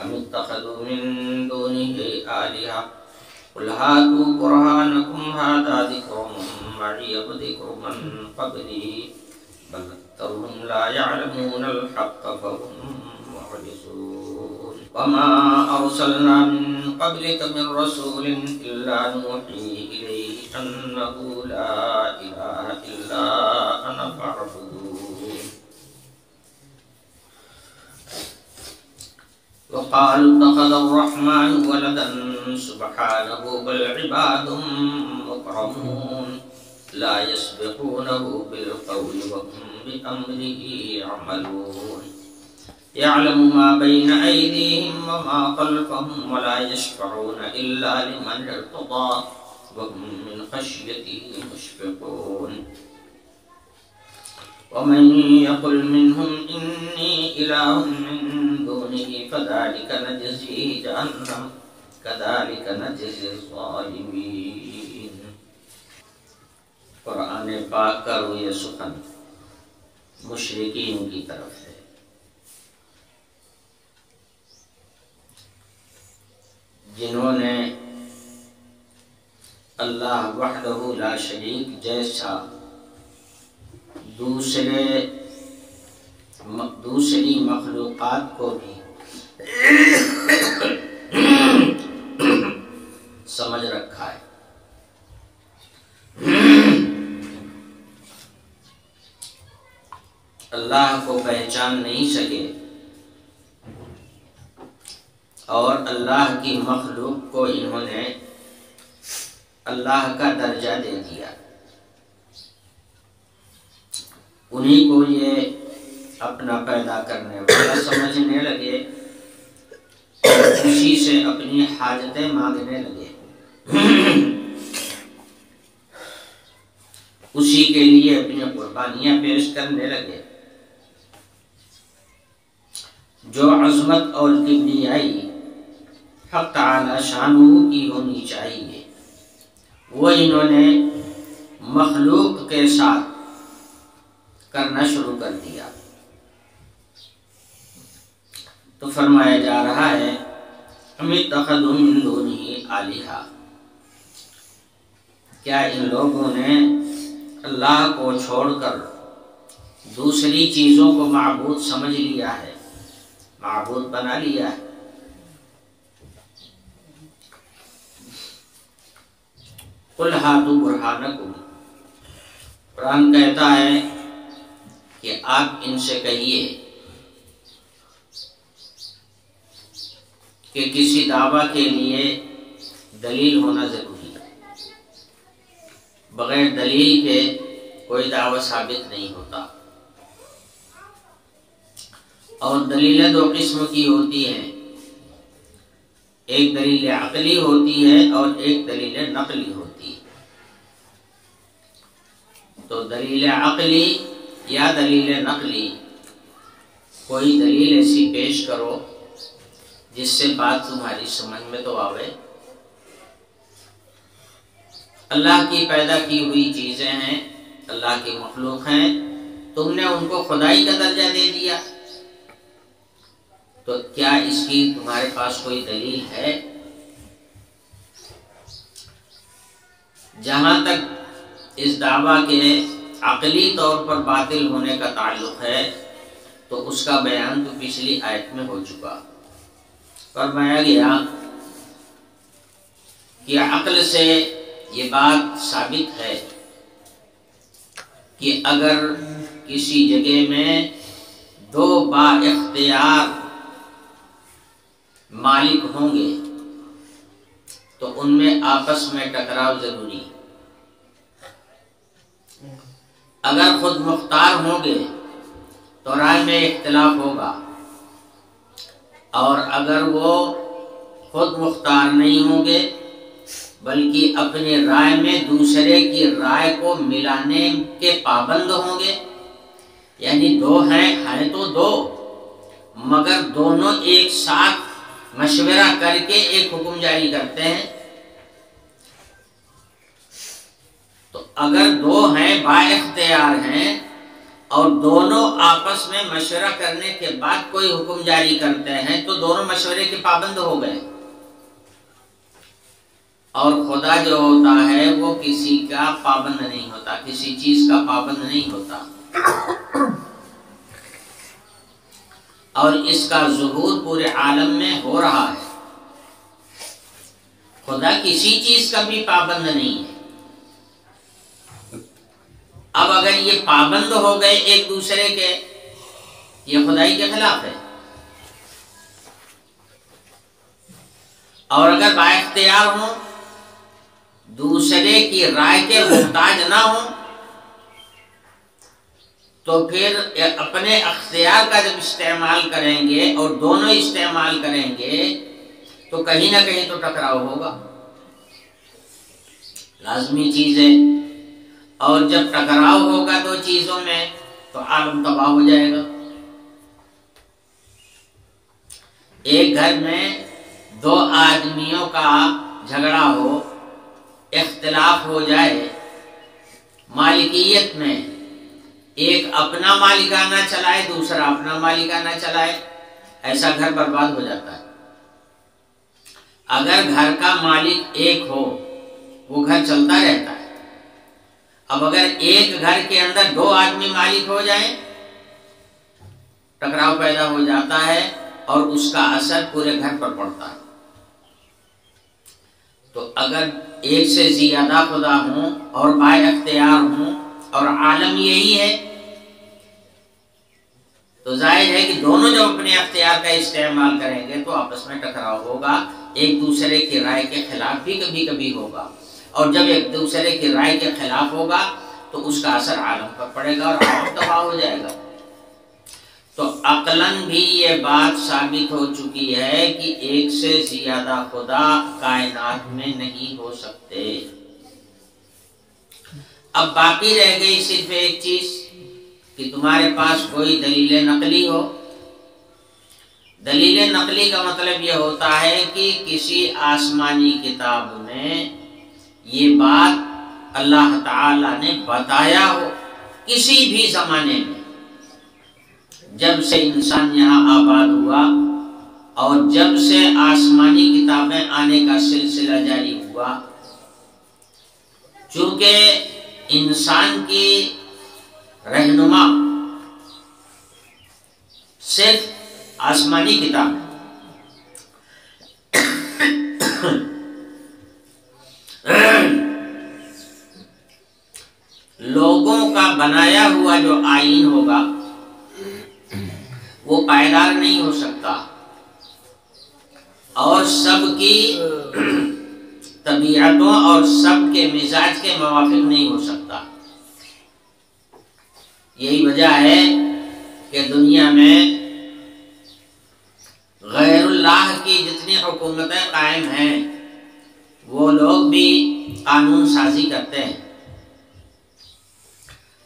أم اتخذوا من دونه آلهة قل هاتوا برهانكم هذا ذكر معي وذكر من قبلي بل أكثرهم لا يعلمون الحق فهم معرضون وما أرسلنا من قبلك من رسول إلا نوحي إليه أنه لا إله إلا أنا فاعبدون وقالوا اتخذ الرحمن ولدا سبحانه بل عباد مكرمون لا يسبقونه بالقول وهم بأمره يعملون يعلم ما بين أيديهم وما خلفهم ولا يشفعون إلا لمن ارتضى وهم من خشيته مشفقون ومن يقل منهم إني إله من دونه فذلك نجزيه جهنم كذلك نجزي الظالمين. قرآن پاک کا روی سخن مشرکین کی طرف ہے. جنہوں نے اللہ وحدہ لا شریک جیسا دوسری مخلوقات کو بھی سمجھ رکھا ہے. اللہ کو پہچان نہیں سکے اور اللہ کی مخلوق کو انہوں نے اللہ کا درجہ دے دیا. انہی کو یہ اپنا پیدا کرنے والا سمجھنے لگے اور اسی سے اپنی حاجتیں مانگنے لگے. اسی کے لیے اپنی قربانیاں پیش کرنے لگے. جو عظمت اور کبریائی حق تعالی شانہ کی ہونی چاہیے وہ انہوں نے مخلوق کے ساتھ کرنا شروع کر دیا. تو فرمایا جا رہا ہے ام اتخذوا من دونه آلہہ، کیا ان لوگوں نے اللہ کو چھوڑ کر دوسری چیزوں کو معبود سمجھ لیا ہے، معبود بنا لیا ہے. قل ہاتوا برہانکم، قرآن کہتا ہے کہ آپ ان سے کہیے کہ کسی دعویٰ کے لیے دلیل ہونا ضروری ہے. بغیر دلیل کے کوئی دعویٰ ثابت نہیں ہوتا. اور دلیلیں دو قسم کی ہوتی ہیں، ایک دلیل عقلی ہوتی ہے اور ایک دلیل نقلی ہوتی ہے. تو دلیل عقلی یا دلیل نقلی، کوئی دلیل ایسی پیش کرو جس سے بات تمہاری سمجھ میں تو آوے. اللہ کی پیدا کی ہوئی چیزیں ہیں، اللہ کی مخلوق ہیں، تم نے ان کو خدائی کا درجہ دے دیا، تو کیا اس کی تمہارے پاس کوئی دلیل ہے؟ جہاں تک اس دعویٰ کے عقلی طور پر باطل ہونے کا تعلق ہے تو اس کا بیان تو پچھلی آیت میں ہو چکا. فرمایا گیا کہ عقل سے یہ بات ثابت ہے کہ اگر کسی جگہ میں دو با اختیار مالک ہوں گے تو ان میں آپس میں ٹکراؤ ضروری. اگر خود مختار ہوں گے تو رائے میں اختلاف ہوگا، اور اگر وہ خود مختار نہیں ہوں گے بلکہ اپنی رائے میں دوسرے کی رائے کو ملانے کے پابند ہوں گے، یعنی دو ہیں تو دو، مگر دونوں ایک ساتھ مشورہ کر کے ایک حکم جاری کرتے ہیں. تو اگر دو ہیں با اختیار ہیں اور دونوں آپس میں مشورہ کرنے کے بعد کوئی حکم جاری کرتے ہیں تو دونوں مشورے کے پابند ہو گئے. اور خدا جو ہوتا ہے وہ کسی کا پابند نہیں ہوتا، کسی چیز کا پابند نہیں ہوتا. اور اس کا ظہور پورے عالم میں ہو رہا ہے. خدا کسی چیز کا بھی پابند نہیں ہے. اب اگر یہ پابند ہو گئے ایک دوسرے کے، یہ خدائی کے خلاف ہے. اور اگر با اختیار ہوں، دوسرے کی رائے کے محتاج نہ ہوں، تو پھر اپنے اختیار کا جب استعمال کریں گے اور دونوں استعمال کریں گے تو کہیں نہ کہیں تو ٹکراؤ ہوگا، لازمی چیز ہے. اور جب ٹکراؤ ہوگا دو چیزوں میں تو عالم تباہ ہو جائے گا. ایک گھر میں دو آدمیوں کا جھگڑا ہو، اختلاف ہو جائے مالکیت میں، ایک اپنا مالکانہ چلائے دوسرا اپنا مالکانہ چلائے، ایسا گھر برباد ہو جاتا ہے. اگر گھر کا مالک ایک ہو وہ گھر چلتا رہتا ہے. اب اگر ایک گھر کے اندر دو آدمی مالک ہو جائیں ٹکراؤ پیدا ہو جاتا ہے اور اس کا اثر پورے گھر پر پڑتا ہے. تو اگر ایک سے زیادہ خدا ہوں اور با اختیار ہوں اور عالم یہی ہے تو ظاہر ہے کہ دونوں جب اپنے اختیار کا استعمال کریں گے تو آپس میں ٹکراؤ ہوگا، ایک دوسرے کی رائے کے خلاف بھی کبھی کبھی ہوگا. اور جب ایک دوسرے کی رائے کے خلاف ہوگا تو اس کا اثر عالم پر پڑے گا اور عالم تباہ ہو جائے گا. تو عقلاً بھی یہ بات ثابت ہو چکی ہے کہ ایک سے زیادہ خدا کائنات میں نہیں ہو سکتے. اب باقی رہ گئی صرف ایک چیز کہ تمہارے پاس کوئی دلیل نقلی ہو. دلیل نقلی کا مطلب یہ ہوتا ہے کہ کسی آسمانی کتاب میں یہ بات اللہ تعالی نے بتایا ہو کسی بھی زمانے میں، جب سے انسان یہاں آباد ہوا اور جب سے آسمانی کتابیں آنے کا سلسلہ جاری ہوا. چونکہ انسان کی رہنما صرف آسمانی کتاب ہے. لوگوں کا بنایا ہوا جو آئین ہوگا وہ پائیدار نہیں ہو سکتا اور سب کی طبیعتوں اور سب کے مزاج کے موافق نہیں ہو سکتا. یہی وجہ ہے کہ دنیا میں غیر اللہ کی جتنی حکومتیں قائم ہیں وہ لوگ بھی قانون سازی کرتے ہیں،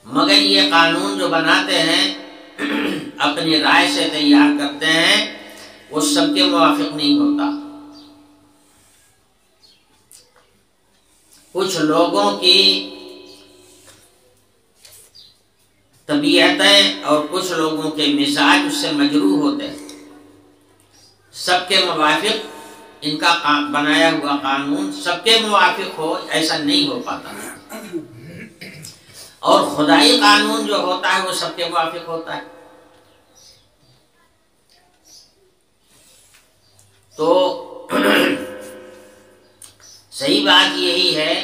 مگر یہ قانون جو بناتے ہیں اپنی رائے سے تیار کرتے ہیں وہ سب کے موافق نہیں ہوتا. کچھ لوگوں کی طبیعتیں اور کچھ لوگوں کے مزاج اس سے مجروح ہوتے ہیں. سب کے موافق ان کا بنایا ہوا قانون سب کے موافق ہو ایسا نہیں ہو پاتا. اور خدائی قانون جو ہوتا ہے وہ سب کے موافق ہوتا ہے. تو صحیح بات یہی ہے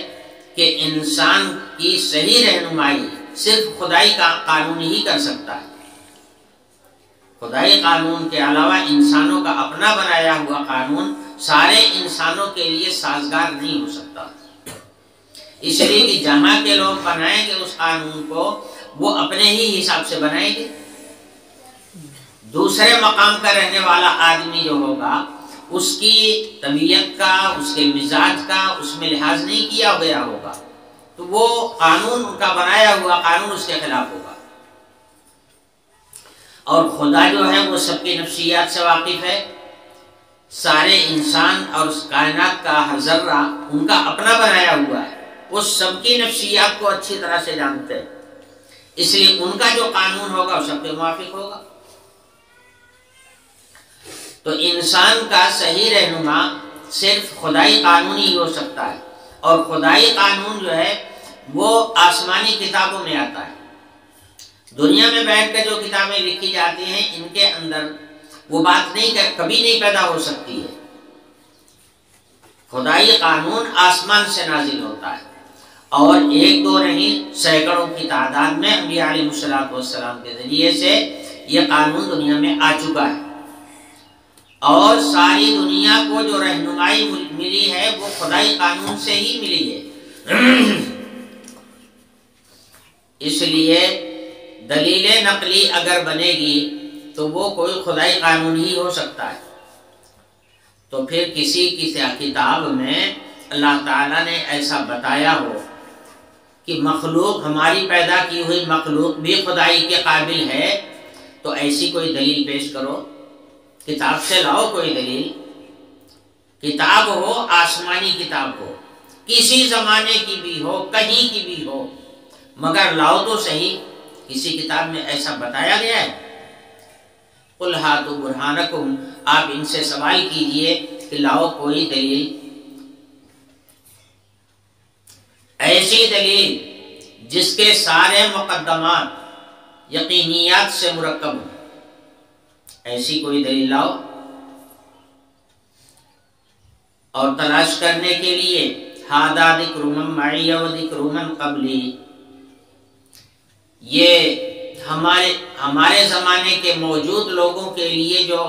کہ انسان کی صحیح رہنمائی صرف خدائی کا قانون ہی کر سکتا ہے. خدائی قانون کے علاوہ انسانوں کا اپنا بنایا ہوا قانون سارے انسانوں کے لیے سازگار نہیں ہو سکتا. اس لیے کہ جہاں کے لوگ بنائیں گے اس قانون کو وہ اپنے ہی حساب سے بنائیں گے. دوسرے مقام کا رہنے والا آدمی جو ہوگا اس کی طبیعت کا، اس کے مزاج کا اس میں لحاظ نہیں کیا گیا ہوگا تو وہ قانون ان کا بنایا ہوا قانون اس کے خلاف ہوگا. اور خدا جو ہے وہ سب کی نفسیات سے واقف ہے. سارے انسان اور اس کائنات کا ہر ذرہ ان کا اپنا بنایا ہوا ہے. وہ سب کی نفسیات کو اچھی طرح سے جانتے ہیں. اس لیے ان کا جو قانون ہوگا وہ سب کے موافق ہوگا۔ تو انسان کا صحیح رہنما صرف خدائی قانون ہی ہو سکتا ہے، اور خدائی قانون جو ہے وہ آسمانی کتابوں میں آتا ہے۔ دنیا میں بیٹھ کر جو کتابیں لکھی جاتی ہیں ان کے اندر وہ بات کبھی نہیں پیدا ہو سکتی ہے۔ خدائی قانون آسمان سے نازل ہوتا ہے، اور ایک دو نہیں سینکڑوں کی تعداد میں انبیاء علیہ السلام کے ذریعے سے یہ قانون دنیا میں آ چکا ہے، اور ساری دنیا کو جو رہنمائی ملی ہے وہ خدائی قانون سے ہی ملی ہے۔ اس لیے دلیل نقلی اگر بنے گی تو وہ کوئی خدائی قانون ہی ہو سکتا ہے۔ تو پھر کسی کتاب میں اللہ تعالیٰ نے ایسا بتایا ہو کہ مخلوق، ہماری پیدا کی ہوئی مخلوق بھی خدائی کے قابل ہے، تو ایسی کوئی دلیل پیش کرو، کتاب سے لاؤ کوئی دلیل، کتاب ہو آسمانی کتاب ہو، کسی زمانے کی بھی ہو، کہیں کی بھی ہو، مگر لاؤ تو صحیح، کسی کتاب میں ایسا بتایا گیا ہے؟ قُلْ هَاتُوا بُرْهَانَكُمْ، آپ ان سے سوال کیجئے کہ لاؤ کوئی دلیل، ایسی دلیل جس کے سارے مقدمات یقینیات سے مرکب ہوں، ایسی کوئی دلیل لاؤ۔ اور تلاش کرنے کے لیے ہَذَا ذِکْرُ مَن مَّعِیَّ وَذِکْرُ مَن قَبْلِی، یہ ہمارے زمانے کے موجود لوگوں کے لیے جو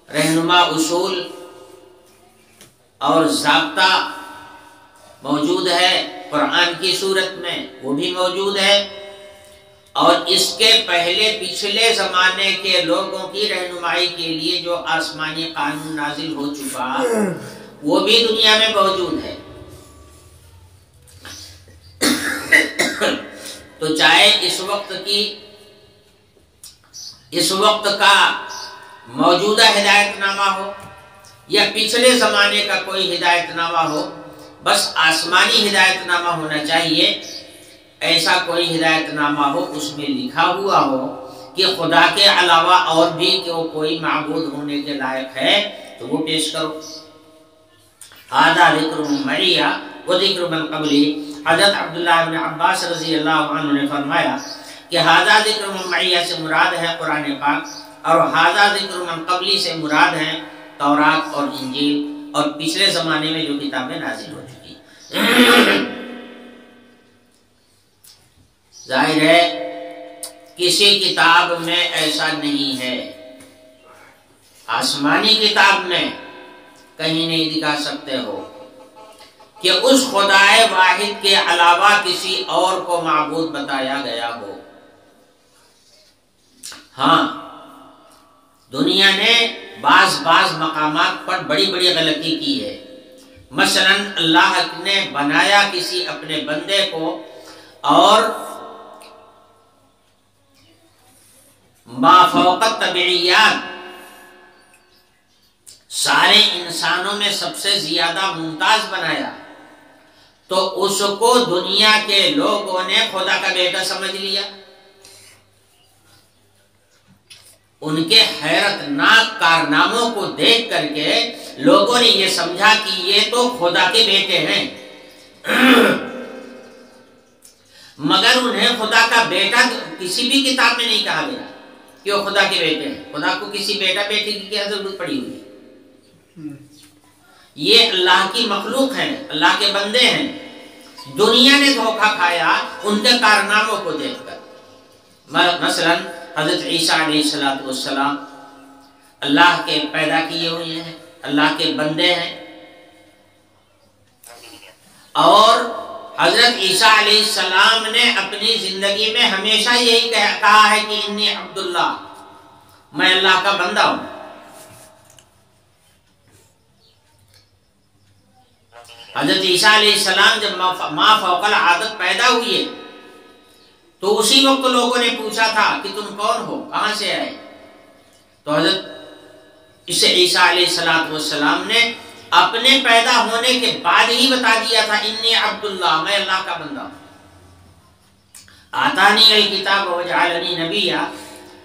رہنما اصول اور ضابطہ موجود ہے قرآن کی صورت میں وہ بھی موجود ہے، اور اس کے پہلے پچھلے زمانے کے لوگوں کی رہنمائی کے لیے جو آسمانی قانون نازل ہو چکا وہ بھی دنیا میں موجود ہے۔ تو چاہے اس وقت کا موجودہ ہدایت نامہ ہو یا پچھلے زمانے کا کوئی ہدایت نامہ ہو، بس آسمانی ہدایت نامہ ہونا چاہیے۔ ایسا کوئی ہدایت نامہ ہو اس میں لکھا ہوا ہو کہ خدا کے علاوہ اور بھی کوئی معبود ہونے کے لائق ہے تو وہ پیش کرو۔ ہذا ذکر من معی وذکر من قبلی، حضرت عبداللہ بن عباس رضی اللہ عنہ نے فرمایا کہ ہذا ذکر من معی سے مراد ہے قرآن پاک، اور ہذا ذکر من قبلی سے مراد ہے تورات اور انجیل اور پچھلے زمانے میں جو کتابیں نازل ہو چکی۔ ظاہر ہے کسی کتاب میں ایسا نہیں ہے، آسمانی کتاب میں کہیں نہیں دکھا سکتے ہو کہ اس خدائے واحد کے علاوہ کسی اور کو معبود بتایا گیا ہو۔ ہاں، دنیا نے بعض مقامات پر بڑی غلطی کی ہے۔ مثلا اللہ نے بنایا کسی اپنے بندے کو اور ما فوق الطبیعیات سارے انسانوں میں سب سے زیادہ ممتاز بنایا، تو اس کو دنیا کے لوگوں نے خدا کا بیٹا سمجھ لیا۔ ان کے حیرت ناک کارناموں کو دیکھ کر کے لوگوں نے یہ سمجھا کہ یہ تو خدا کے بیٹے ہیں، مگر انہیں خدا کا بیٹا کسی بھی کتاب میں نہیں کہا گیا کہ وہ خدا کے بیٹے ہیں۔ خدا کو کسی بیٹا بیٹے کی کیا ضرورت پڑی ہوئی ہے؟ یہ اللہ کی مخلوق ہیں، اللہ کے بندے ہیں۔ دنیا نے دھوکہ کھایا ان کے کارناموں کو دیکھ کر۔ مثلا حضرت عیسیٰ علیہ السلام اللہ کے پیدا کیے ہوئے ہیں، اللہ کے بندے ہیں، اور حضرت عیسیٰ علیہ السلام نے اپنی زندگی میں ہمیشہ یہی کہا ہے کہ انی عبداللہ، میں اللہ کا بندہ ہوں۔ حضرت عیسیٰ علیہ السلام جب ما فوق العادت پیدا ہوئے تو اسی وقت لوگوں نے پوچھا تھا کہ تم کون ہو، کہاں سے آئے؟ تو حضرت عیسیٰ علیہ السلام نے اپنے پیدا ہونے کے بعد ہی بتا دیا تھا انی عبداللہ، میں اللہ کا بندہ ہوں۔ آتانی الکتاب وجعلنی نبیا،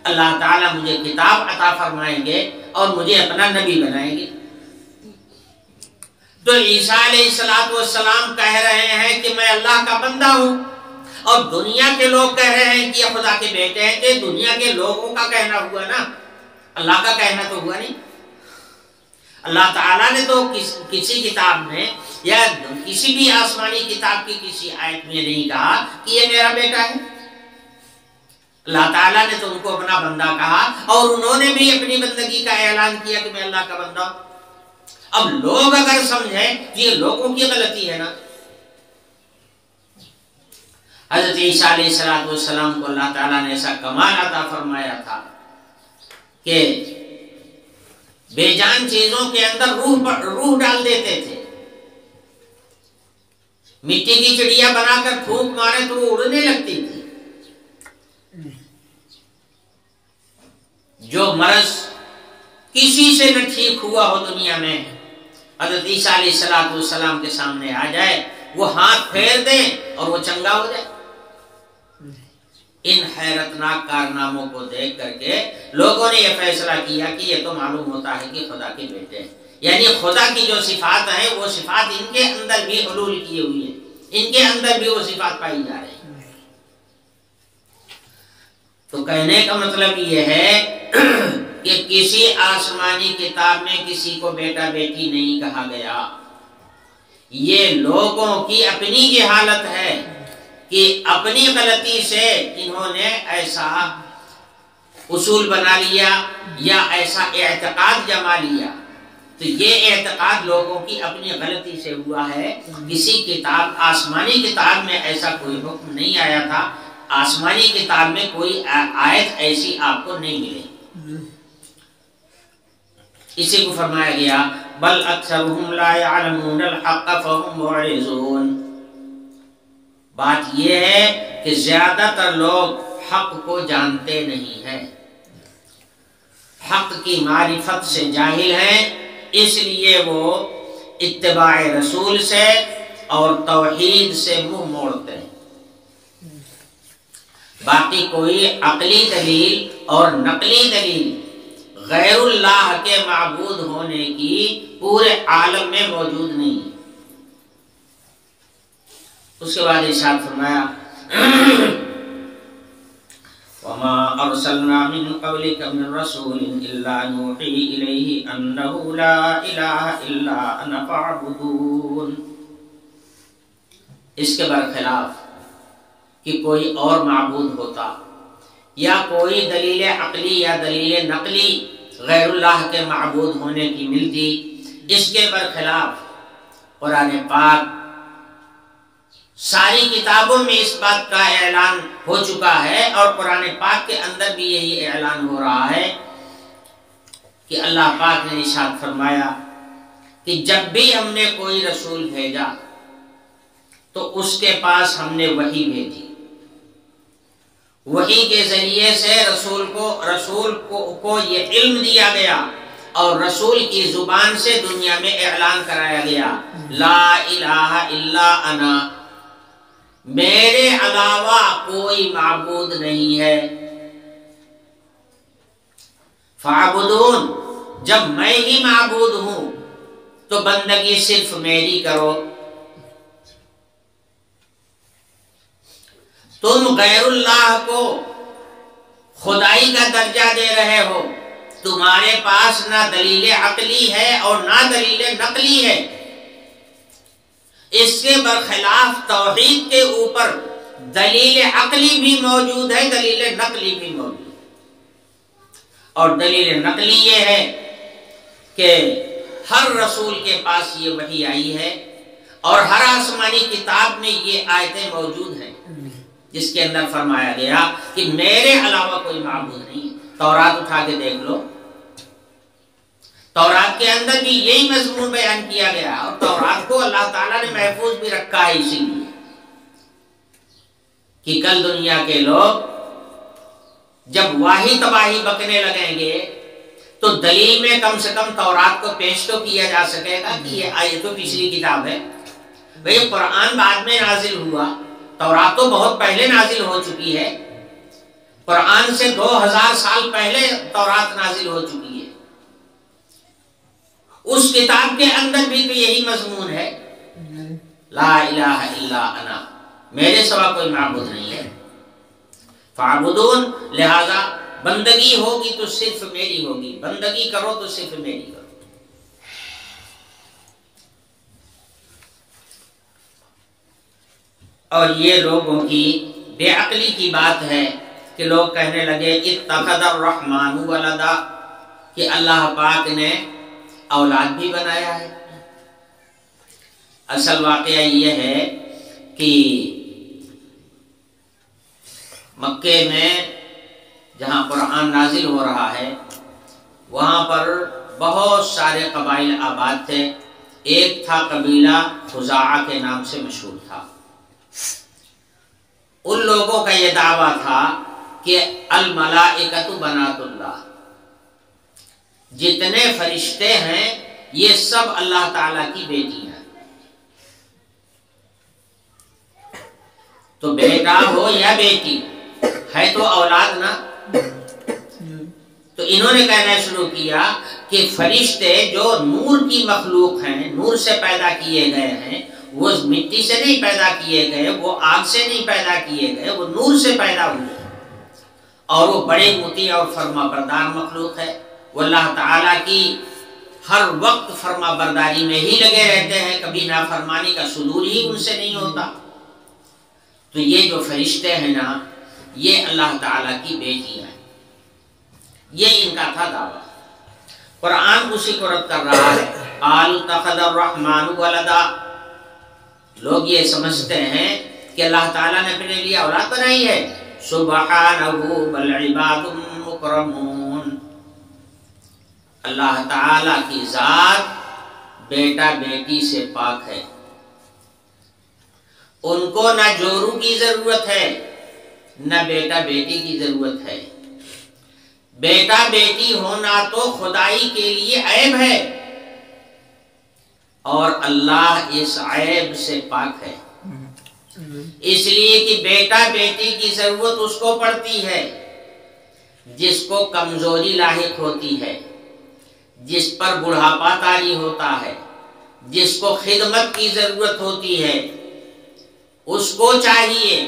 اللہ تعالیٰ مجھے کتاب عطا فرمائیں گے اور مجھے اپنا نبی بنائیں گے۔ تو عیسیٰ علیہ السلام کہہ رہے ہیں کہ میں اللہ کا بندہ ہوں، اور دنیا کے لوگ کہہ رہے ہیں کہ یہ خدا کے بیٹے ہیں، کہ دنیا کے لوگوں کا کہنا ہوا نا، اللہ کا کہنا تو ہوا نہیں۔ اللہ تعالیٰ نے تو کسی کتاب میں یا کسی بھی آسمانی کتاب کی کسی آیت میں نہیں کہا کہ یہ میرا بیٹا ہے۔ اللہ تعالیٰ نے تو ان کو اپنا بندہ کہا، اور انہوں نے بھی اپنی بندگی کا اعلان کیا کہ میں اللہ کا بندہ ہوں۔ اب لوگ اگر سمجھیں کہ یہ لوگوں کی غلطی ہے نا، حضرت عیسیٰ علیہ السلام کو اللہ تعالیٰ نے ایسا کمال عطا فرمایا تھا کہ بے جان چیزوں کے اندر روح ڈال دیتے تھے۔ مٹی کی چڑیا بنا کر پھونک مارے تو وہ اڑنے لگتی تھی۔ جو مرض کسی سے نہ ٹھیک ہوا ہو دنیا میں، حضرت عیسیٰ علیہ السلام کے سامنے آ جائے، وہ ہاتھ پھیر دیں اور وہ چنگا ہو جائے۔ ان حیرتناک کارناموں کو دیکھ کر کے لوگوں نے یہ فیصلہ کیا کہ یہ تو معلوم ہوتا ہے کہ خدا کے بیٹے ہیں، یعنی خدا کی جو صفات ہیں وہ صفات ان کے اندر بھی حلول کیے ہوئی ہیں، ان کے اندر بھی وہ صفات پائی جا رہی ہیں۔ تو کہنے کا مطلب یہ ہے کہ کسی آسمانی کتاب میں کسی کو بیٹا بیٹی نہیں کہا گیا۔ یہ لوگوں کی اپنی جہالت ہے کہ اپنی غلطی سے انہوں نے ایسا اصول بنا لیا یا ایسا اعتقاد جما لیا۔ تو یہ اعتقاد لوگوں کی اپنی غلطی سے ہوا ہے۔ کسی کتاب آسمانی کتاب میں ایسا کوئی حکم نہیں آیا تھا، آسمانی کتاب میں کوئی آیت ایسی آپ کو نہیں ملے۔ اسی کو فرمایا گیا بل اکثرهم لا يعلمون الحق فهم معرضون۔ بات یہ ہے کہ زیادہ تر لوگ حق کو جانتے نہیں ہیں، حق کی معرفت سے جاہل ہیں، اس لیے وہ اتباع رسول سے اور توحید سے منہ موڑتے ہیں۔ باقی کوئی عقلی دلیل اور نقلی دلیل غیر اللہ کے معبود ہونے کی پورے عالم میں موجود نہیں ہے۔ اس کے بعد ارشاد فرمایا وما ارسلنا من قبلك من رسول الا نوحي اليه انه لا اله الا انا فاعبدون۔ اس کے برخلاف کہ کوئی اور معبود ہوتا یا کوئی دلیل عقلی یا دلیل نقلی غیر اللہ کے معبود ہونے کی ملتی، اس کے برخلاف قرآن پاک ساری کتابوں میں اس بات کا اعلان ہو چکا ہے، اور قرآن پاک کے اندر بھی یہی اعلان ہو رہا ہے کہ اللہ پاک نے ارشاد فرمایا کہ جب بھی ہم نے کوئی رسول بھیجا تو اس کے پاس ہم نے وحی بھیجی، وحی کے ذریعے سے رسول کو یہ علم دیا گیا، اور رسول کی زبان سے دنیا میں اعلان کرایا گیا لا الہ الا انا، میرے علاوہ کوئی معبود نہیں ہے۔ فاعبدون، جب میں ہی معبود ہوں تو بندگی صرف میری کرو۔ تم غیر اللہ کو خدائی کا درجہ دے رہے ہو، تمہارے پاس نہ دلیل عقلی ہے اور نہ دلیل نقلی ہے۔ اس کے برخلاف توحید کے اوپر دلیل عقلی بھی موجود ہے، دلیل نقلی بھی موجود ہے۔ اور دلیل نقلی یہ ہے کہ ہر رسول کے پاس یہ وحی آئی ہے، اور ہر آسمانی کتاب میں یہ آیتیں موجود ہیں جس کے اندر فرمایا گیا کہ میرے علاوہ کوئی معبود نہیں۔ تورات اٹھا کے دیکھ لو، تورات کے اندر بھی یہی مضمون بیان کیا گیا، اور تورات کو اللہ تعالیٰ نے محفوظ بھی رکھا ہے اسی لیے کہ کل دنیا کے لوگ جب واہی تباہی بکنے لگیں گے تو دلیل میں کم سے کم تورات کو پیش تو کیا جا سکے گا کہ یہ تو پچھلی کتاب ہے۔ بھئی قرآن بعد میں نازل ہوا، تورات تو بہت پہلے نازل ہو چکی ہے، قرآن سے 2000 سال پہلے تورات نازل ہو چکی ہے، اس کتاب کے اندر بھی تو یہی مضمون ہے، لا الہ الا انا، میرے سوا کوئی معبود نہیں ہے، فاعبدون، لہذا بندگی ہوگی تو صرف میری ہوگی، بندگی کرو تو صرف میری کرو۔ اور یہ لوگوں کی بے عقلی کی بات ہے کہ لوگ کہنے لگے اتخذ الرحمن ولدا، کہ اللہ پاک نے اولاد بھی بنایا ہے۔ اصل واقعہ یہ ہے کہ مکے میں جہاں قرآن نازل ہو رہا ہے وہاں پر بہت سارے قبائل آباد تھے، ایک تھا قبیلہ خزاعہ کے نام سے مشہور تھا، ان لوگوں کا یہ دعویٰ تھا کہ الملائکۃ بنات اللہ، جتنے فرشتے ہیں یہ سب اللہ تعالیٰ کی بیٹی ہیں، تو بیٹا ہو یا بیٹی ہے تو اولاد نا۔ تو انہوں نے کہنا شروع کیا کہ فرشتے جو نور کی مخلوق ہیں، نور سے پیدا کیے گئے ہیں، وہ مٹی سے نہیں پیدا کیے گئے، وہ آگ سے نہیں پیدا کیے گئے، وہ نور سے پیدا ہوئے، اور وہ بڑے مطیع اور فرما بردار مخلوق ہے، وہ اللہ تعالیٰ کی ہر وقت فرما برداری میں ہی لگے رہتے ہیں، کبھی نافرمانی کا صدور ہی ان سے نہیں ہوتا۔ تو یہ جو فرشتے ہیں نا، یہ اللہ تعالیٰ کی بیٹی ہیں، یہ ان کا تھا دعویٰ۔ قرآن اسی کو رد کر رہا ہے، قالوا اتخذ الرحمن ولدا، لوگ یہ سمجھتے ہیں کہ اللہ تعالیٰ نے اپنے لیے اولاد بنائی ہے، سبحانہ بل عباد مکرمون، اللہ تعالیٰ کی ذات بیٹا بیٹی سے پاک ہے، ان کو نہ جورو کی ضرورت ہے نہ بیٹا بیٹی کی ضرورت ہے، بیٹا بیٹی ہونا تو خدائی کے لیے عیب ہے، اور اللہ اس عیب سے پاک ہے، اس لیے کہ بیٹا بیٹی کی ضرورت اس کو پڑتی ہے جس کو کمزوری لاحق ہوتی ہے، جس پر بڑھاپا طاری ہوتا ہے، جس کو خدمت کی ضرورت ہوتی ہے، اس کو چاہیے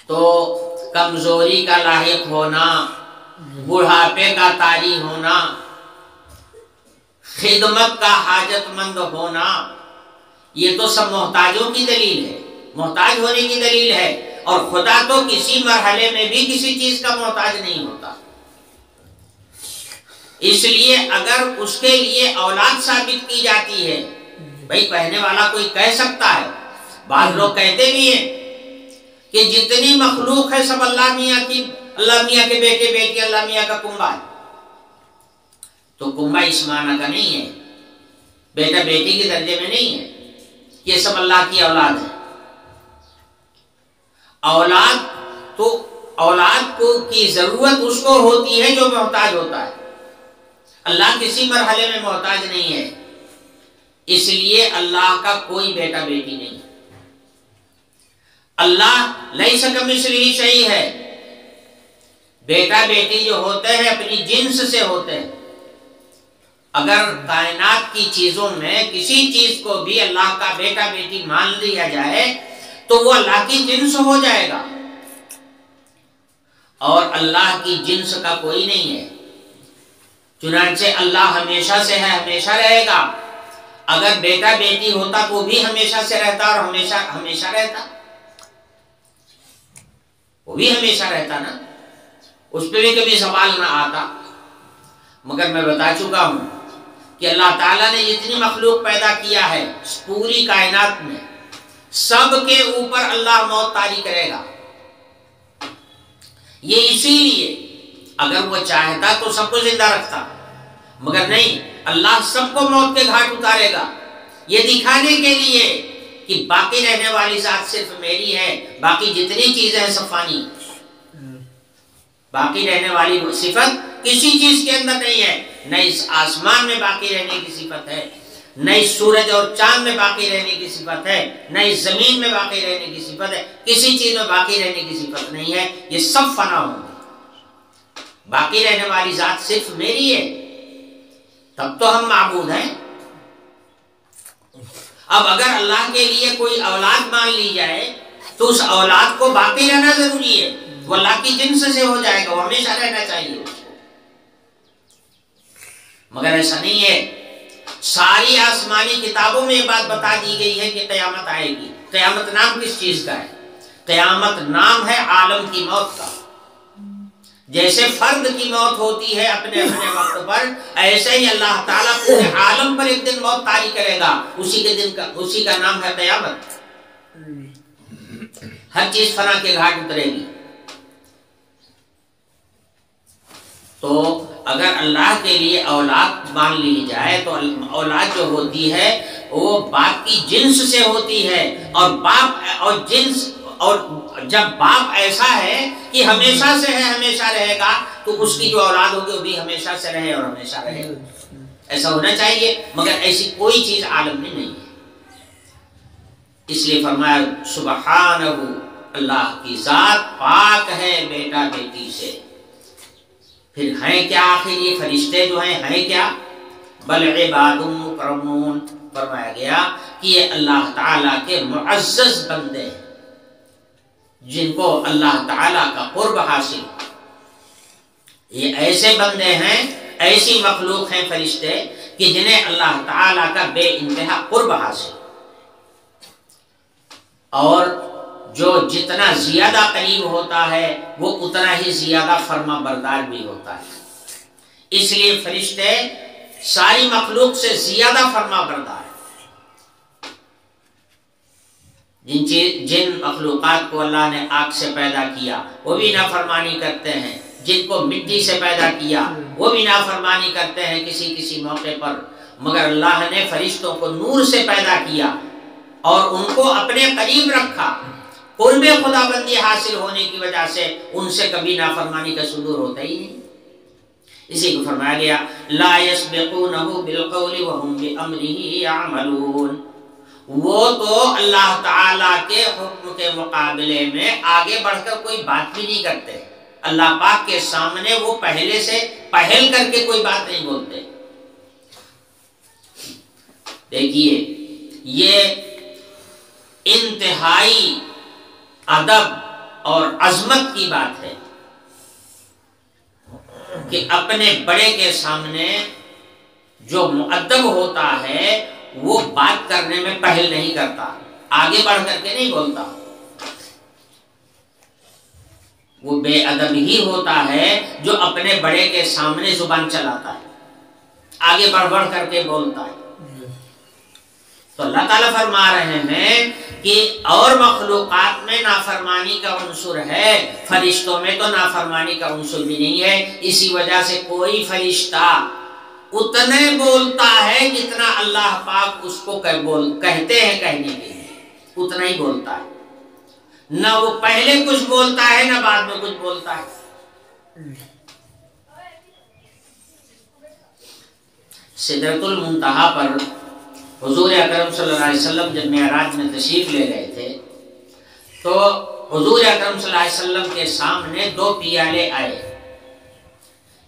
تو کمزوری کا لاحق ہونا، بڑھاپے کا طاری ہونا، خدمت کا حاجت مند ہونا، یہ تو سب محتاجوں کی دلیل ہے، محتاج ہونے کی دلیل ہے، اور خدا تو کسی مرحلے میں بھی کسی چیز کا محتاج نہیں ہوتا، اس لیے اگر اس کے لیے اولاد ثابت کی جاتی ہے، بھائی کہنے والا کوئی کہہ سکتا ہے، بعض لوگ کہتے بھی ہیں کہ جتنی مخلوق ہے سب اللہ میاں کی، اللہ میاں کے بیٹے بیٹی، اللہ میاں کا کنبہ ہے، تو کنبہ اس معنی کا نہیں ہے، بیٹا بیٹی کے درجے میں نہیں ہے، یہ سب اللہ کی اولاد ہے، اولاد کو کی ضرورت اس کو ہوتی ہے جو محتاج ہوتا ہے، اللہ کسی مرحلے میں محتاج نہیں ہے، اس لیے اللہ کا کوئی بیٹا بیٹی نہیں، اللہ لیس کمثلہ شیء ہے، بیٹا بیٹی جو ہوتے ہیں اپنی جنس سے ہوتے ہیں، اگر کائنات کی چیزوں میں کسی چیز کو بھی اللہ کا بیٹا بیٹی مان لیا جائے تو وہ اللہ کی جنس ہو جائے گا، اور اللہ کی جنس کا کوئی نہیں ہے، چنانچہ اللہ ہمیشہ سے ہے، ہمیشہ رہے گا، اگر بیٹا بیٹی ہوتا تو بھی ہمیشہ سے رہتا اور ہمیشہ رہتا، وہ بھی ہمیشہ رہتا نا، اس پہ بھی کبھی سوال نہ آتا، مگر میں بتا چکا ہوں کہ اللہ تعالیٰ نے جتنی مخلوق پیدا کیا ہے پوری کائنات میں، سب کے اوپر اللہ موت طاری کرے گا، یہ اسی لیے اگر وہ چاہتا تو سب کو زندہ رکھتا، مگر نہیں، اللہ سب کو موت کے گھاٹ اتارے گا، یہ دکھانے کے لیے کہ باقی رہنے والی ذات صرف میری ہے، باقی جتنی چیزیں ہیں سب فانی، باقی رہنے والی صفت کسی چیز کے اندر نہیں ہے، نہ اس آسمان میں باقی رہنے کی صفت ہے، نہ اس سورج اور چاند میں باقی رہنے کی صفت ہے، نہ اس زمین میں باقی رہنے کی صفت ہے، کسی چیز میں باقی رہنے کی صفت نہیں ہے، یہ سب فنا ہوں گے۔ باقی رہنے والی ذات صرف میری ہے، تب تو ہم معبود ہیں۔ اب اگر اللہ کے لیے کوئی اولاد مان لی جائے تو اس اولاد کو باقی رہنا ضروری ہے، وہ اللہ کی جنس سے ہو جائے گا، وہ ہمیشہ رہنا چاہیے اس کو، مگر ایسا نہیں ہے۔ ساری آسمانی کتابوں میں یہ بات بتا دی گئی ہے کہ قیامت آئے گی۔ قیامت نام کس چیز کا ہے؟ قیامت نام ہے عالم کی موت کا۔ جیسے فرد کی موت ہوتی ہے اپنے اپنے وقت پر، ایسے ہی اللہ تعالیٰ پورے عالم پر ایک دن موت طاری کرے گا، اسی کا نام ہے قیامت۔ ہر چیز فنا کے گھاٹ اترے گی۔ تو اگر اللہ کے لیے اولاد مان لی جائے تو اولاد جو ہوتی ہے وہ باپ کی جنس سے ہوتی ہے، اور باپ اور جنس، اور جب باپ ایسا ہے کہ ہمیشہ سے ہے، ہمیشہ رہے گا، تو اس کی جو اولاد ہوگی وہ بھی ہمیشہ سے رہے اور ہمیشہ رہے گا۔ ایسا ہونا چاہیے، مگر ایسی کوئی چیز عالم میں نہیں ہے۔ اس لیے فرمایا سبحانہ، اللہ کی ذات پاک ہے بیٹا بیٹی سے۔ پھر ہیں کیا آخر یہ فرشتے جو ہیں کیا؟ بل عباد مکرمون، فرمایا گیا کہ یہ اللہ تعالیٰ کے معزز بندے ہیں جن کو اللہ تعالیٰ کا قرب حاصل۔ یہ ایسے بندے ہیں، ایسی مخلوق ہیں فرشتے کہ جنہیں اللہ تعالیٰ کا بے انتہا قرب حاصل، اور جو جتنا زیادہ قریب ہوتا ہے وہ اتنا ہی زیادہ فرما بردار بھی ہوتا ہے۔ اس لیے فرشتے ساری مخلوق سے زیادہ فرما بردار ہیں۔ جن مخلوقات کو اللہ نے آگ سے پیدا کیا وہ بھی نافرمانی کرتے ہیں، جن کو مٹی سے پیدا کیا وہ بھی نافرمانی کرتے ہیں کسی موقع پر، مگر اللہ نے فرشتوں کو نور سے پیدا کیا اور ان کو اپنے قریب رکھا۔ قرب خدا بندی حاصل ہونے کی وجہ سے ان سے کبھی نافرمانی کا صدور ہوتا ہی نہیں۔ اسی کو فرمایا گیا لا يسبقونہ بالقول وهم بامرہ یعملون، وہ تو اللہ تعالیٰ کے حکم کے مقابلے میں آگے بڑھ کر کوئی بات بھی نہیں کرتے۔ اللہ پاک کے سامنے وہ پہلے سے پہل کر کے کوئی بات نہیں بولتے۔ دیکھیے یہ انتہائی ادب اور عظمت کی بات ہے کہ اپنے بڑے کے سامنے جو مؤدب ہوتا ہے وہ بات کرنے میں پہل نہیں کرتا، آگے بڑھ کر کے نہیں بولتا۔ وہ بے ادب ہی ہوتا ہے جو اپنے بڑے کے سامنے زبان چلاتا ہے، آگے بڑھ بڑھ کر کے بولتا ہے۔ تو اللہ تعالیٰ فرما رہے ہیں کہ اور مخلوقات میں نافرمانی کا عنصر ہے، فرشتوں میں تو نافرمانی کا عنصر بھی نہیں ہے۔ اسی وجہ سے کوئی فرشتہ اتنے بولتا ہے جتنا اللہ پاک اس کو کہتے ہیں کہنے کے لیے، اتنا ہی بولتا ہے۔ نہ وہ پہلے کچھ بولتا ہے نہ بعد میں کچھ بولتا ہے۔ سدرۃ المنتہا پر حضور اکرم صلی اللہ علیہ وسلم جب معراج میں تشریف لے گئے تھے تو حضور اکرم صلی اللہ علیہ وسلم کے سامنے 2 پیالے آئے،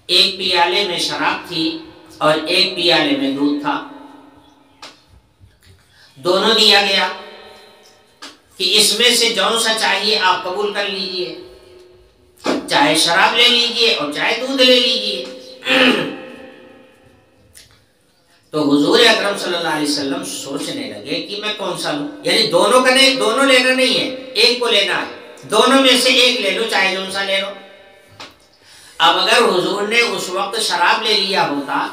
ایک پیالے میں شراب تھی اور ایک پیالے میں دودھ تھا۔ دونوں دیا گیا کہ اس میں سے جون سا چاہیے آپ قبول کر لیجئے، چاہے شراب لے لیجئے اور چاہے دودھ لے لیجئے۔ تو حضور اکرم صلی اللہ علیہ وسلم سوچنے لگے کہ میں کون سا لوں، یعنی دونوں لینا نہیں ہے، ایک کو لینا ہے، دونوں میں سے ایک لے لو چاہے جون سا لے لو۔ اب اگر حضور نے اس وقت شراب لے لیا ہوتا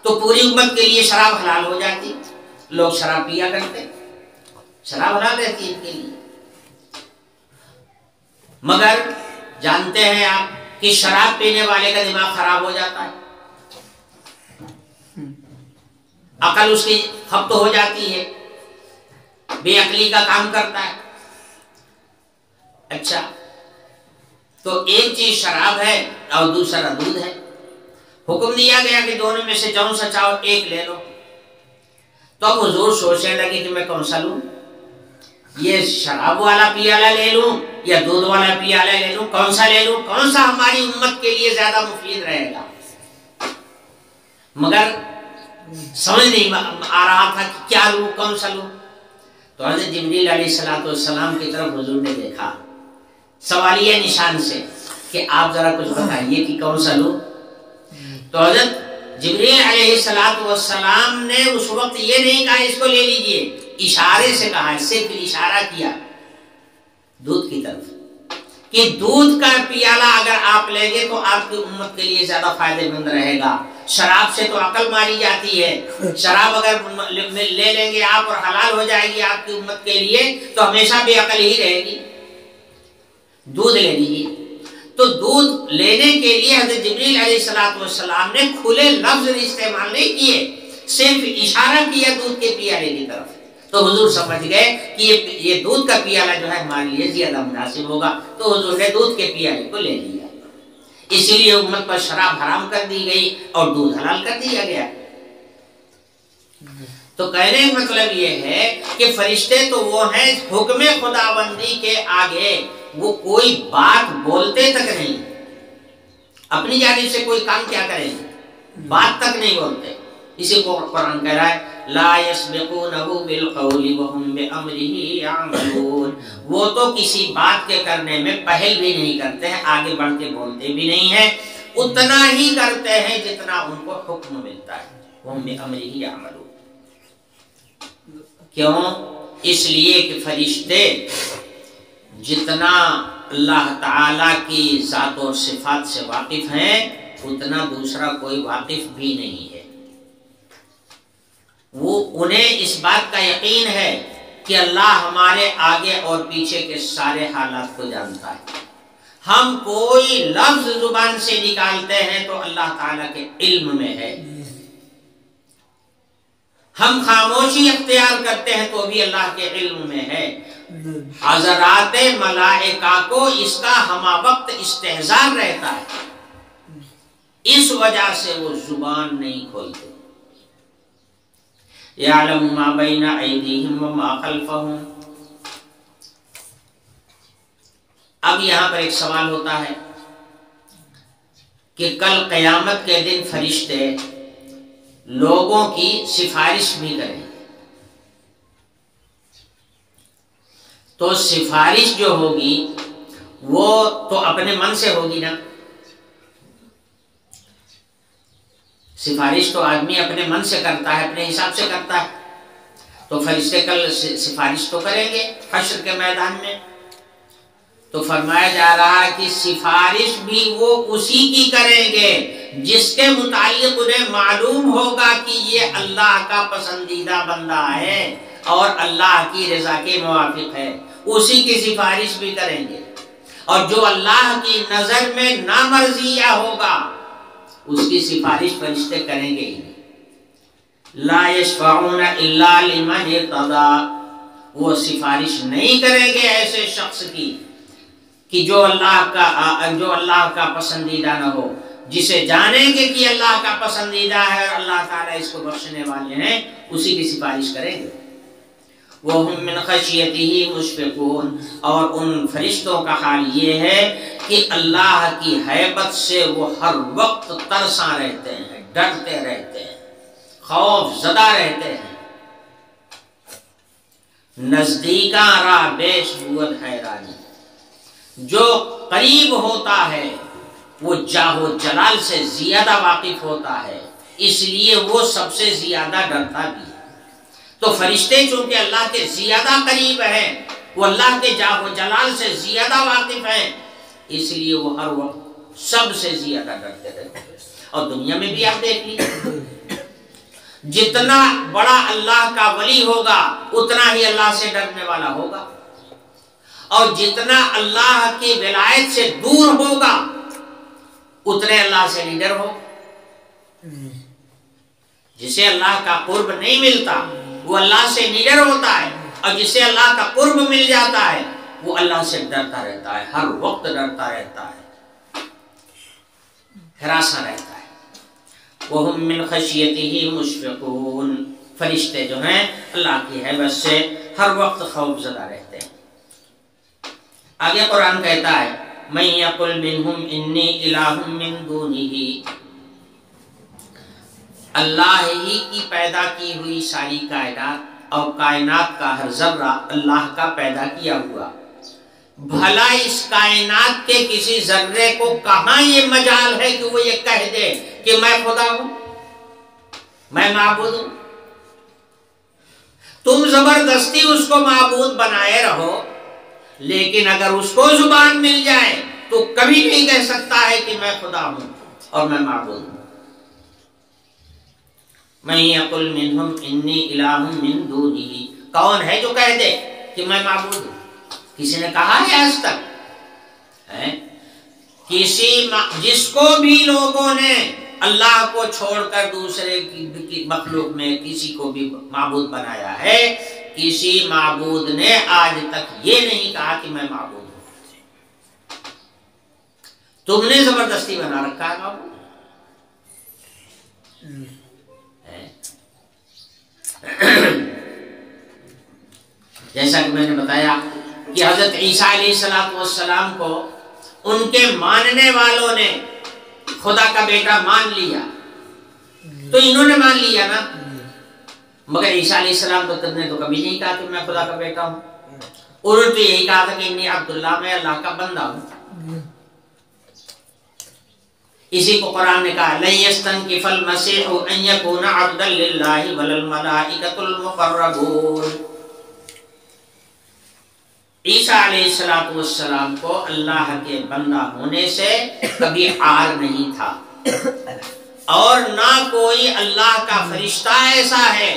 تو پوری امت کے لیے شراب حلال ہو جاتی، لوگ شراب پیا کرتے، شراب حلال رہتی ان کے لیے۔ مگر جانتے ہیں آپ کہ شراب پینے والے کا دماغ خراب ہو جاتا ہے، عقل اس کی خبت ہو جاتی ہے، بے عقلی کا کام کرتا ہے۔ اچھا تو ایک چیز شراب ہے اور دوسرا دودھ ہے، حکم دیا گیا کہ دونوں میں سے جون سا چاہو ایک لے لو۔ تو اب حضور سوچنے لگے کہ میں کون سا لوں، یہ شراب والا پیالہ لے لوں یا دودھ والا پیالہ لے لوں، کون سا لے لوں، کون سا ہماری امت کے لیے زیادہ مفید رہے گا؟ مگر سمجھ نہیں آ رہا تھا کہ کیا لوں، کون سا لوں۔ تو حضرت جبریل علیہ السلام کی طرف حضور نے دیکھا سوالیہ نشان سے کہ آپ ذرا کچھ بتائیے کہ کون سا لوں۔ تو حضرت جبریل علیہ السلام نے اس وقت یہ نہیں کہا اس کو لے لیجئے، اشارے سے کہا، صرف اشارہ کیا دودھ کی طرف کہ دودھ کا پیالہ اگر آپ لیں گے تو آپ کی امت کے لیے زیادہ فائدہ مند رہے گا۔ شراب سے تو عقل ماری جاتی ہے، شراب اگر لے لیں گے آپ اور حلال ہو جائے گی آپ کی امت کے لیے تو ہمیشہ بے عقل ہی رہے گی۔ دودھ لے لیجیے۔ تو دودھ لینے کے لیے حضرت جبریل علیہ السلام نے کھلے لفظ استعمال نہیں کیے، صرف اشارہ کیا دودھ کے پیالے کی طرف۔ تو حضور سمجھ گئے کہ یہ دودھ کا پیالہ جو ہے ہمارے لیے زیادہ مناسب ہوگا، تو حضور نے دودھ کے پیالے کو لے لیا۔ اسی لیے امت پر شراب حرام کر دی گئی اور دودھ حلال کر دیا گیا۔ تو کہنے کا مطلب یہ ہے کہ فرشتے تو وہ ہیں حکم خداوندی کے آگے وہ کوئی بات بولتے تک نہیں، اپنی جانب سے کوئی کام کیا کریں بات تک نہیں بولتے۔ اسی کو قرآن کہہ رہا ہے لا يسبقونه بالقول وهم بأمره يعملون، وہ تو کسی بات کے کرنے میں پہل بھی نہیں کرتے ہیں، آگے بڑھ کے بولتے بھی نہیں ہیں، اتنا ہی کرتے ہیں جتنا ان کو حکم ملتا ہے۔ وهم بأمره يعملون، کیوں؟ اس لیے کہ فرشتے جتنا اللہ تعالی کی ذات اور صفات سے واقف ہیں اتنا دوسرا کوئی واقف بھی نہیں ہے۔ وہ انہیں اس بات کا یقین ہے کہ اللہ ہمارے آگے اور پیچھے کے سارے حالات کو جانتا ہے۔ ہم کوئی لفظ زبان سے نکالتے ہیں تو اللہ تعالیٰ کے علم میں ہے، ہم خاموشی اختیار کرتے ہیں تو بھی اللہ کے علم میں ہے۔ حضرات ملائکہ کو اس کا ہمہ وقت استحضار رہتا ہے، اس وجہ سے وہ زبان نہیں کھولتے۔ یعلم ما بین ایدیہم وما خلفہم۔ اب یہاں پر ایک سوال ہوتا ہے کہ کل قیامت کے دن فرشتے لوگوں کی سفارش بھی کریں، تو سفارش جو ہوگی وہ تو اپنے من سے ہوگی نا، سفارش تو آدمی اپنے من سے کرتا ہے، اپنے حساب سے کرتا ہے، تو فرشتے کل سفارش تو کریں گے حشر کے میدان میں۔ تو فرمایا جا رہا ہے کہ سفارش بھی وہ اسی کی کریں گے جس کے متعلق انہیں معلوم ہوگا کہ یہ اللہ کا پسندیدہ بندہ ہے اور اللہ کی رضا کے موافق ہے، اسی کی سفارش بھی کریں گے۔ اور جو اللہ کی نظر میں نامرضیہ ہوگا اس کی سفارش فرشتے کریں گے ہی۔ لا یشفعون الا لمن ارتضی، وہ سفارش نہیں کریں گے ایسے شخص کی کہ جو اللہ کا پسندیدہ نہ ہو، جسے جانیں گے کہ اللہ کا پسندیدہ ہے اور اللہ تعالیٰ اس کو بخشنے والے ہیں، اسی کی سفارش کریں گے۔ وَهُم مِّن خَشْيَتِهِ مُشْفِقُونَ، اور ان فرشتوں کا حال یہ ہے کہ اللہ کی ہیبت سے وہ ہر وقت ترساں رہتے ہیں، ڈرتے رہتے ہیں، خوف زدہ رہتے ہیں۔ نزدیکاں راہ بیش بود حیرانی، جو قریب ہوتا ہے وہ جاہ و جلال سے زیادہ واقف ہوتا ہے، اس لیے وہ سب سے زیادہ ڈرتا بھی ہے۔ تو فرشتے چونکہ اللہ کے زیادہ قریب ہیں، وہ اللہ کے جاہ و جلال سے زیادہ واقف ہیں، اس لیے وہ ہر وقت سب سے زیادہ ڈرتے رہتے ہیں۔ اور دنیا میں بھی آپ دیکھ لیجیے، جتنا بڑا اللہ کا ولی ہوگا اتنا ہی اللہ سے ڈرنے والا ہوگا، اور جتنا اللہ کی ولایت سے دور ہوگا اتنے اللہ سے نڈر ہو۔ جسے اللہ کا قرب نہیں ملتا وہ اللہ سے نڈر ہوتا ہے، اور جسے اللہ کا قرب مل جاتا ہے وہ اللہ سے ڈرتا رہتا ہے، ہر وقت ڈرتا رہتا ہے، ہراساں رہتا ہے۔ وَهُم مِّن خَشْيَتِهِ مُشْفِقُونَ، فرشتے جو ہیں اللہ کی ہیبت سے ہر وقت خوف زدہ رہتے ہیں۔ آگے قرآن کہتا ہے مَن یقل منہم انی الہ من دونہ، اللہ ہی کی پیدا کی ہوئی ساری کائنات اور کائنات کا ہر ذرہ اللہ کا پیدا کیا ہوا، بھلا اس کائنات کے کسی ذرے کو کہاں یہ مجال ہے کہ وہ یہ کہہ دے کہ میں خدا ہوں، میں معبود ہوں؟ تم زبردستی اس کو معبود بنائے رہو، لیکن اگر اس کو زبان مل جائے تو کبھی نہیں کہہ سکتا ہے کہ میں خدا ہوں اور میں معبود ہوں۔ مَن یقل منہم انی الہ من دونہ، کون ہے جو کہہ دے کہ میں معبود ہوں؟ کسی نے کہا ہے آج تک؟ جس کو بھی لوگوں نے اللہ کو چھوڑ کر دوسرے کی مخلوق میں کسی کو بھی معبود بنایا ہے، کسی معبود نے آج تک یہ نہیں کہا کہ میں معبود ہوں۔ تم نے زبردستی بنا رکھا ہے معبود۔ جیسا کہ میں نے بتایا کہ حضرت عیسیٰ علیہ السلام کو ان کے ماننے والوں نے خدا کا بیٹا مان لیا، تو انہوں نے مان لیا نا، مگر عیسیٰ علیہ السلام نے تو کبھی نہیں کہا کہ میں خدا کا بیٹا ہوں، انہوں نے تو یہی کہا تھا کہ انی عبداللہ، میں اللہ کا بندہ ہوں۔ اسی کو قرآن نے کہا لن یستنکف المسیح ان یکون عبدا للہ ولا الملائکۃ المقربون، عیسیٰ علیہ السلام کو اللہ کے بندہ ہونے سے کبھی عار نہیں تھا، اور نہ کوئی اللہ کا فرشتہ ایسا ہے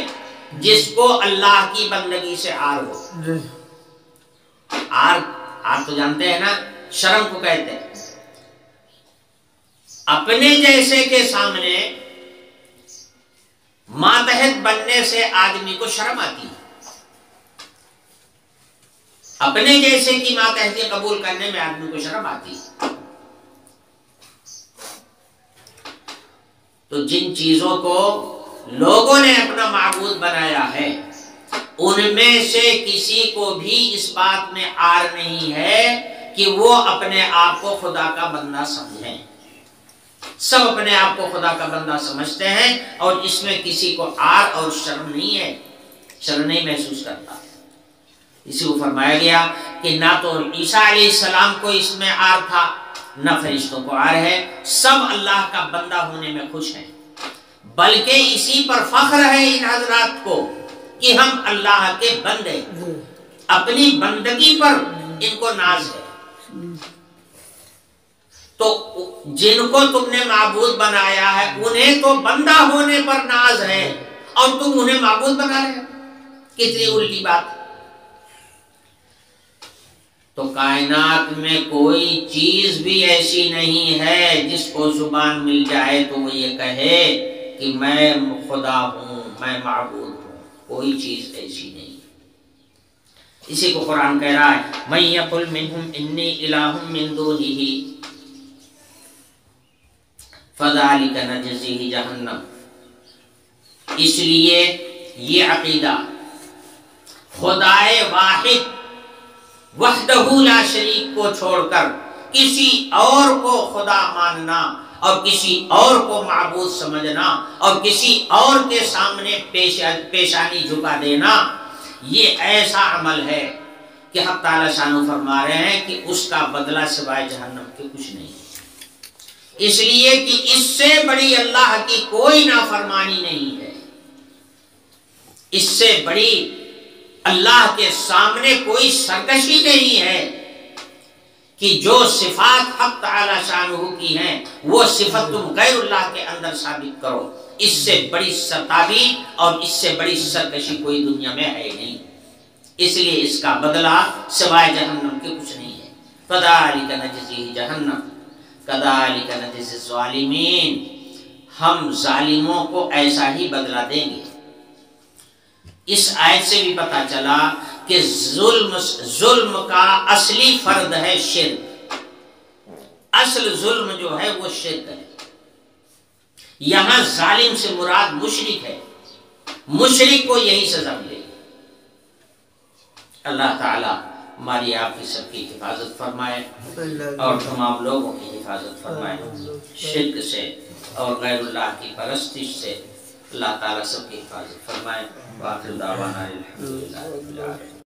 جس کو اللہ کی بندگی سے عار ہو۔ عار تو جانتے ہیں نا، شرم کو کہتے ہیں۔ اپنے جیسے کے سامنے ماتحت بننے سے آدمی کو شرم آتی ہے، اپنے جیسے کی ماتحتی قبول کرنے میں آدمی کو شرم آتی ہے۔ تو جن چیزوں کو لوگوں نے اپنا معبود بنایا ہے، ان میں سے کسی کو بھی اس بات میں عار نہیں ہے کہ وہ اپنے آپ کو خدا کا بندہ سمجھیں۔ سب اپنے آپ کو خدا کا بندہ سمجھتے ہیں، اور اس میں کسی کو عار اور شرم نہیں ہے، شرم نہیں محسوس کرتا۔ اسی کو فرمایا گیا کہ نہ تو عیسیٰ علیہ السلام کو اس میں عار تھا، نہ فرشتوں کو عار ہے، سب اللہ کا بندہ ہونے میں خوش ہیں، بلکہ اسی پر فخر ہے ان حضرات کو کہ ہم اللہ کے بندے، اپنی بندگی پر ان کو ناز ہے۔ تو جن کو تم نے معبود بنایا ہے انہیں تو بندہ ہونے پر ناز ہے، اور تم انہیں معبود بنا رہے ہو، کتنی الٹی بات۔ تو کائنات میں کوئی چیز بھی ایسی نہیں ہے جس کو زبان مل جائے تو وہ یہ کہے کہ میں خدا ہوں، میں معبود ہوں، کوئی چیز ایسی نہیں۔ اسی کو قرآن کہہ رہا ہے مَن یقل منہم انی الہ من دونہ فذلک نجزیہ جہنم۔ اس لیے یہ عقیدہ خدائے واحد وحدہ لا شریک کو چھوڑ کر کسی اور کو خدا ماننا اور کسی اور کو معبود سمجھنا اور کسی اور کے سامنے پیشانی جھکا دینا، یہ ایسا عمل ہے کہ حق تعالی شانو فرما رہے ہیں کہ اس کا بدلہ سوائے جہنم کے کچھ نہیں، اس لیے کہ اس سے بڑی اللہ کی کوئی نافرمانی نہیں ہے، اس سے بڑی اللہ کے سامنے کوئی سرکشی نہیں ہے کہ جو صفات حق تعالی شانہ کی ہیں وہ صفت تم غیر اللہ کے اندر ثابت کرو، اس سے بڑی ستابی اور اس سے بڑی سرکشی کوئی دنیا میں ہے نہیں، اس لیے اس کا بدلہ سوائے جہنم کے کچھ نہیں ہے۔ فذلک نجزیہ جہنم کذالک نجزی الظالمین، ہم ظالموں کو ایسا ہی بدلہ دیں گے۔ اس آیت سے بھی پتہ چلا کہ ظلم کا اصلی فرد ہے شرک، اصل ظلم جو ہے وہ شرک ہے۔ یہاں ظالم سے مراد مشرک ہے، مشرک کو یہی سزا ملے گی۔ اللہ تعالیٰ ہماری آپ کی سب کی حفاظت فرمائے اور تمام لوگوں کی حفاظت فرمائے، شرک سے اور غیر اللہ کی پرستش سے اللہ تعالیٰ سب کی حفاظت فرمائے۔ وآخر دعوانا الحمدللہ رب العالمین۔